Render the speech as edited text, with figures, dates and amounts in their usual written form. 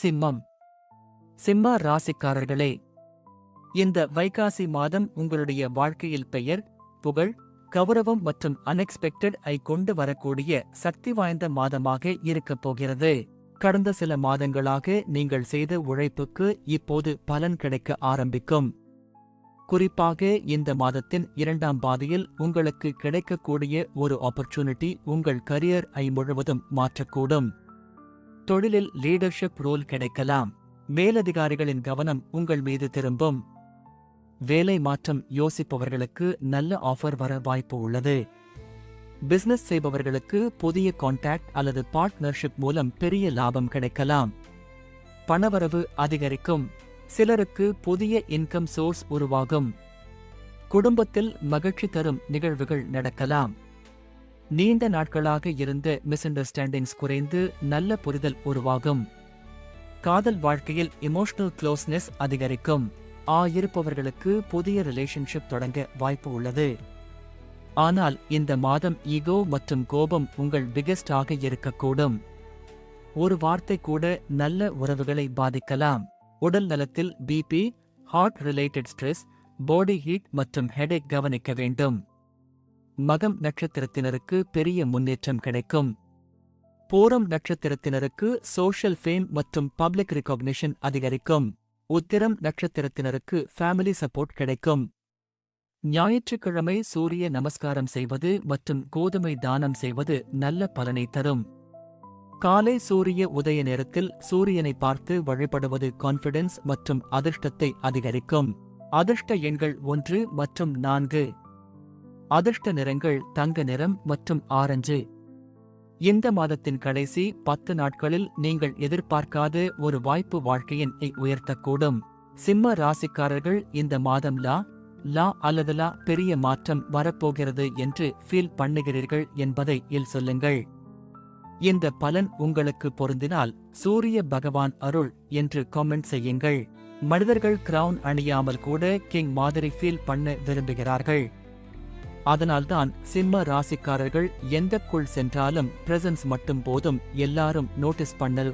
சிம்மம். சிம்ம ராசிக்காரர்களே, இந்த வைகாசி மாதம் உங்களுடைய வாழ்க்கையில் பெயர், புகழ், கௌரவம் மற்றும் அன்எக்ஸ்பெக்டட் ஐ கொண்டு வரக்கூடிய சக்தி வாய்ந்த மாதமாக இருக்கப் போகிறது. கடந்த சில மாதங்களாக நீங்கள் செய்த உழைப்புக்கு இப்போது பலன் கிடைக்க ஆரம்பிக்கும். குறிப்பாக இந்த மாதத்தின் இரண்டாம் பாதியில் உங்களுக்கு கிடைக்கக்கூடிய ஒரு ஆப்பர்ச்சுனிட்டி உங்கள் கரியர் ஐ முழுவதும் மாற்றக்கூடும். தொழிலில் லீடர்ஷிப் ரோல் கிடைக்கலாம். மேலதிகாரிகளின் கவனம் உங்கள் மீது திரும்பும். வேலை மாற்றம் யோசிப்பவர்களுக்கு நல்ல ஆஃபர் வர வாய்ப்பு உள்ளது. பிசினஸ் செய்பவர்களுக்கு புதிய கான்டாக்ட் அல்லது பார்ட்னர்ஷிப் மூலம் பெரிய லாபம் கிடைக்கலாம். பணவரவு அதிகரிக்கும். சிலருக்கு புதிய இன்கம் சோர்ஸ் உருவாகும். குடும்பத்தில் மகிழ்ச்சி தரும் நிகழ்வுகள் நடக்கலாம். நீண்ட நாட்களாக இருந்த மிஸ் அண்டர்ஸ்டாண்டிங்ஸ் குறைந்து நல்ல புரிதல் உருவாகும். காதல் வாழ்க்கையில் எமோஷனல் க்ளோஸ்னஸ் அதிகரிக்கும். இருப்பவர்களுக்கு புதிய ரிலேஷன்ஷிப் தொடங்க வாய்ப்பு உள்ளது. ஆனால் இந்த மாதம் ஈகோ மற்றும் கோபம் உங்கள் பிகெஸ்ட் ஆக இருக்கக்கூடும். ஒரு வார்த்தை கூட நல்ல உறவுகளை பாதிக்கலாம். உடல் நலத்தில் BP, heart related stress, body heat மற்றும் ஹெடேக் கவனிக்க வேண்டும். மகம் நட்சத்திரத்தினருக்கு பெரிய முன்னேற்றம் கிடைக்கும். பூரம் நட்சத்திரத்தினருக்கு சோஷியல் ஃபேம் மற்றும் பப்ளிக் ரெகக்னிஷன் அதிகரிக்கும். உத்திரம் நட்சத்திரத்தினருக்கு ஃபேமிலி சப்போர்ட் கிடைக்கும். ஞாயிற்றுக்கிழமை சூரிய நமஸ்காரம் செய்வது மற்றும் கோதுமை தானம் செய்வது நல்ல பலனை தரும். காலை சூரிய உதய நேரத்தில் சூரியனை பார்த்து வழிபடுவது கான்ஃபிடன்ஸ் மற்றும் அதிர்ஷ்டத்தை அதிகரிக்கும். அதிர்ஷ்ட எண்கள் 1 மற்றும் 4. அதிர்ஷ்ட நிறங்கள் தங்க நிறம் மற்றும் ஆரஞ்சு. இந்த மாதத்தின் கடைசி 10 நாட்களில் நீங்கள் எதிர்பார்க்காத ஒரு வாய்ப்பு வாழ்க்கையின் உயர்த்தக்கூடும். சிம்ம ராசிக்காரர்கள் இந்த மாதம் லா அல்லது பெரிய மாற்றம் வரப்போகிறது என்று ஃபீல் பண்ணுகிறீர்கள் என்பதை சொல்லுங்கள். இந்த பலன் உங்களுக்கு பொருந்தினால் சூரிய பகவான் அருள் என்று காமெண்ட் செய்யுங்கள். மனிதர்கள் கிரவுன் அணியாமல் கூட கிங் மாதிரி ஃபீல் பண்ண விரும்புகிறார்கள். அதனால்தான் சிம்ம ராசிக்காரர்கள் எந்தக்குள் சென்றாலும் பிரசன்ஸ் மட்டும் போதும் எல்லாரும் நோட்டீஸ் பண்ணல்.